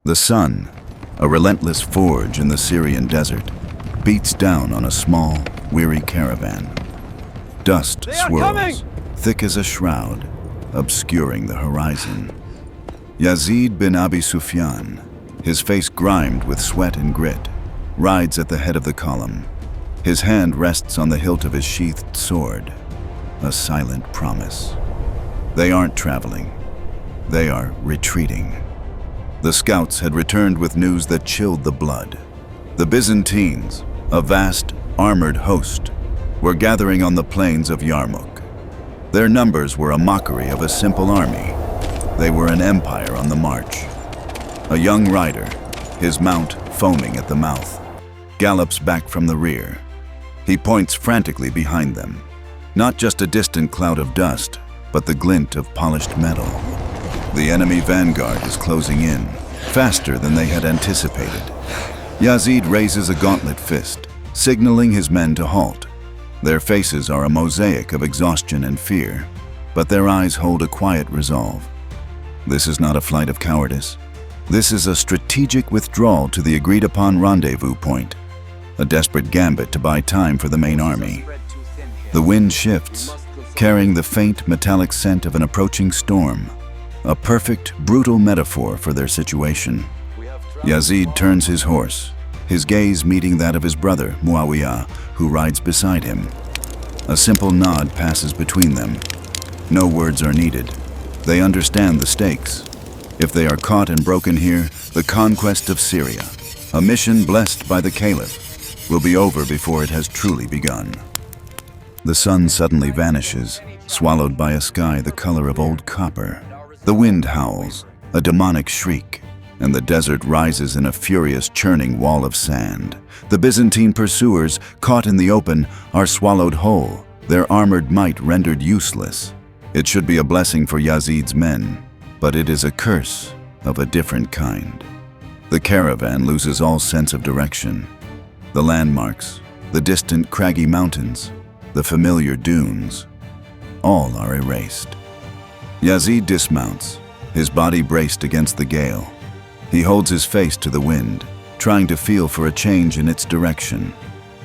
The sun, a relentless forge in the Syrian desert, beats down on a small, weary caravan. Dust swirls, thick as a shroud, obscuring the horizon. Yazid bin Abi Sufyan, his face grimed with sweat and grit, rides at the head of the column. His hand rests on the hilt of his sheathed sword, a silent promise. They aren't traveling, they are retreating. The scouts had returned with news that chilled the blood. The Byzantines, a vast, armored host, were gathering on the plains of Yarmouk. Their numbers were a mockery of a simple army. They were an empire on the march. A young rider, his mount foaming at the mouth, gallops back from the rear. He points frantically behind them, not just a distant cloud of dust, but the glint of polished metal. The enemy vanguard is closing in, faster than they had anticipated. Yazid raises a gauntlet fist, signaling his men to halt. Their faces are a mosaic of exhaustion and fear, but their eyes hold a quiet resolve. This is not a flight of cowardice. This is a strategic withdrawal to the agreed-upon rendezvous point, a desperate gambit to buy time for the main army. The wind shifts, carrying the faint metallic scent of an approaching storm, a perfect, brutal metaphor for their situation. Yazid turns his horse, his gaze meeting that of his brother, Muawiyah, who rides beside him. A simple nod passes between them. No words are needed. They understand the stakes. If they are caught and broken here, the conquest of Syria, a mission blessed by the Caliph, will be over before it has truly begun. The sun suddenly vanishes, swallowed by a sky the color of old copper. The wind howls, a demonic shriek, and the desert rises in a furious churning wall of sand. The Byzantine pursuers, caught in the open, are swallowed whole, their armored might rendered useless. It should be a blessing for Yazid's men, but it is a curse of a different kind. The caravan loses all sense of direction. The landmarks, the distant craggy mountains, the familiar dunes, all are erased. Yazid dismounts, his body braced against the gale. He holds his face to the wind, trying to feel for a change in its direction,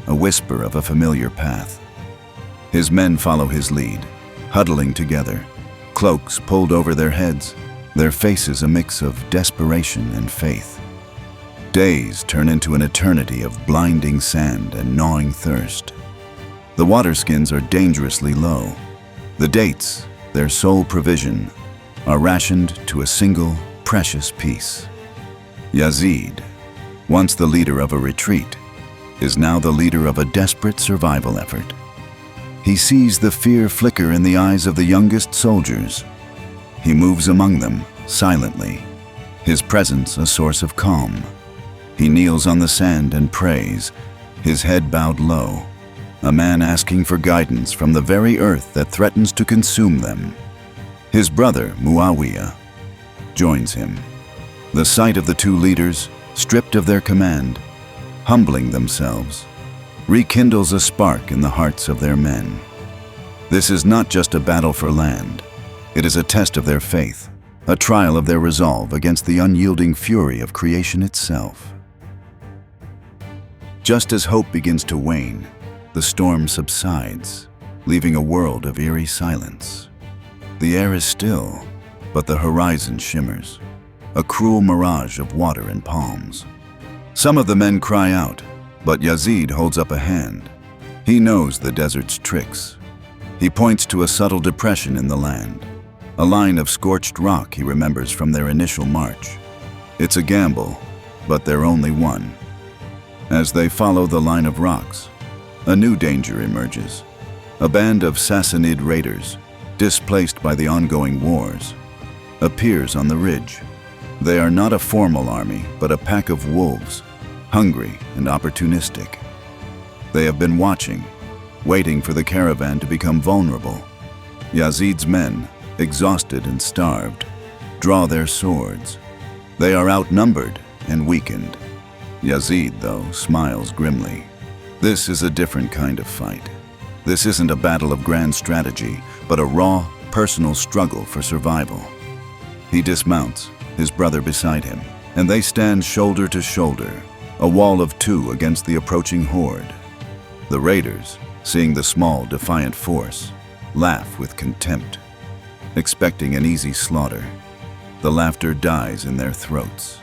a whisper of a familiar path. His men follow his lead, huddling together, cloaks pulled over their heads, their faces a mix of desperation and faith. Days turn into an eternity of blinding sand and gnawing thirst. The waterskins are dangerously low. The dates, their sole provision, are rationed to a single, precious piece. Yazid, once the leader of a retreat, is now the leader of a desperate survival effort. He sees the fear flicker in the eyes of the youngest soldiers. He moves among them, silently, his presence a source of calm. He kneels on the sand and prays, his head bowed low, a man asking for guidance from the very earth that threatens to consume them. His brother, Muawiyah, joins him. The sight of the two leaders, stripped of their command, humbling themselves, rekindles a spark in the hearts of their men. This is not just a battle for land. It is a test of their faith, a trial of their resolve against the unyielding fury of creation itself. Just as hope begins to wane, the storm subsides, leaving a world of eerie silence. The air is still, but the horizon shimmers, a cruel mirage of water and palms. Some of the men cry out, but Yazid holds up a hand. He knows the desert's tricks. He points to a subtle depression in the land, a line of scorched rock he remembers from their initial march. It's a gamble, but they're only one. As they follow the line of rocks, a new danger emerges. A band of Sassanid raiders, displaced by the ongoing wars, appears on the ridge. They are not a formal army, but a pack of wolves, hungry and opportunistic. They have been watching, waiting for the caravan to become vulnerable. Yazid's men, exhausted and starved, draw their swords. They are outnumbered and weakened. Yazid, though, smiles grimly. This is a different kind of fight. This isn't a battle of grand strategy, but a raw, personal struggle for survival. He dismounts, his brother beside him. and they stand shoulder to shoulder, a wall of two against the approaching horde. The raiders, seeing the small, defiant force, laugh with contempt, expecting an easy slaughter. The laughter dies in their throats.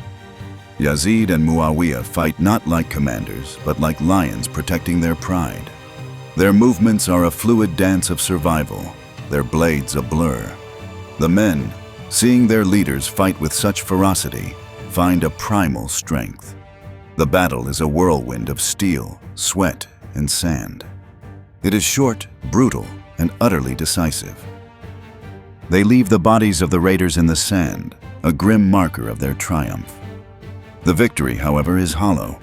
Yazid and Muawiyah fight not like commanders, but like lions protecting their pride. Their movements are a fluid dance of survival, their blades a blur. The men, seeing their leaders fight with such ferocity, find a primal strength. The battle is a whirlwind of steel, sweat, and sand. It is short, brutal, and utterly decisive. They leave the bodies of the raiders in the sand, a grim marker of their triumph. The victory, however, is hollow.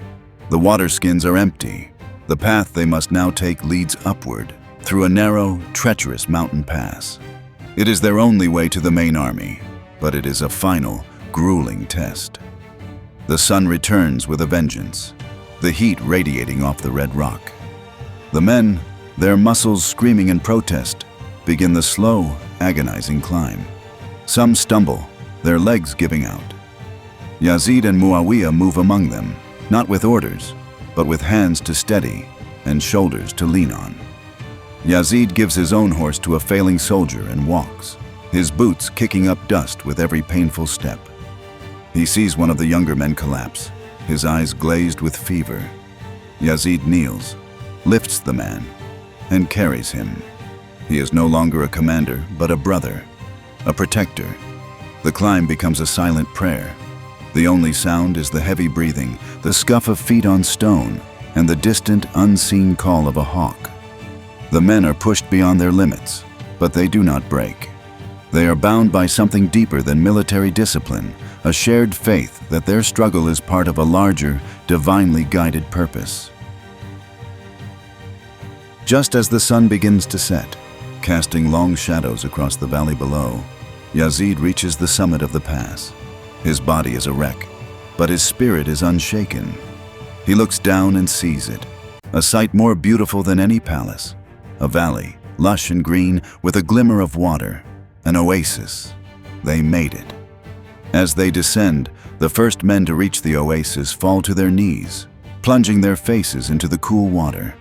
The waterskins are empty. The path they must now take leads upward, through a narrow, treacherous mountain pass. It is their only way to the main army, but it is a final, grueling test. The sun returns with a vengeance, the heat radiating off the red rock. The men, their muscles screaming in protest, begin the slow, agonizing climb. Some stumble, their legs giving out. Yazid and Muawiyah move among them, not with orders, but with hands to steady and shoulders to lean on. Yazid gives his own horse to a failing soldier and walks, his boots kicking up dust with every painful step. He sees one of the younger men collapse, his eyes glazed with fever. Yazid kneels, lifts the man, and carries him. He is no longer a commander, but a brother, a protector. The climb becomes a silent prayer. The only sound is the heavy breathing, the scuff of feet on stone, and the distant, unseen call of a hawk. The men are pushed beyond their limits, but they do not break. They are bound by something deeper than military discipline, a shared faith that their struggle is part of a larger, divinely guided purpose. Just as the sun begins to set, casting long shadows across the valley below, Yazid reaches the summit of the pass. His body is a wreck, but his spirit is unshaken. He looks down and sees it, a sight more beautiful than any palace. A valley, lush and green, with a glimmer of water, an oasis. They made it. As they descend, the first men to reach the oasis fall to their knees, plunging their faces into the cool water.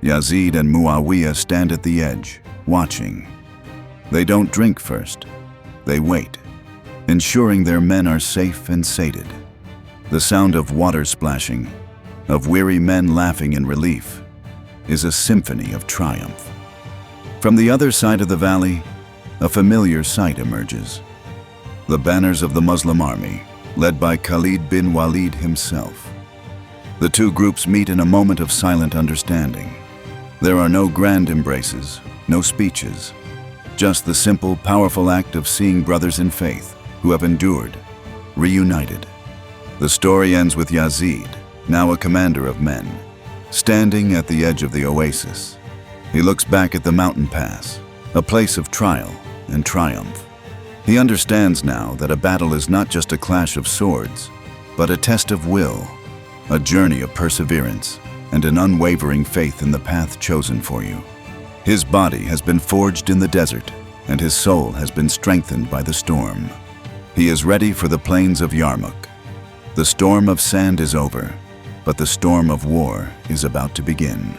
Yazid and Muawiyah stand at the edge, watching. They don't drink first. They wait, ensuring their men are safe and sated. The sound of water splashing, of weary men laughing in relief, is a symphony of triumph. From the other side of the valley, a familiar sight emerges. The banners of the Muslim army, led by Khalid bin Walid himself. The two groups meet in a moment of silent understanding. There are no grand embraces, no speeches, just the simple, powerful act of seeing brothers in faith who have endured, reunited. The story ends with Yazid, now a commander of men, standing at the edge of the oasis. He looks back at the mountain pass, a place of trial and triumph. He understands now that a battle is not just a clash of swords, but a test of will, a journey of perseverance, and an unwavering faith in the path chosen for you. His body has been forged in the desert, and his soul has been strengthened by the storm. He is ready for the plains of Yarmouk. The storm of sand is over, but the storm of war is about to begin.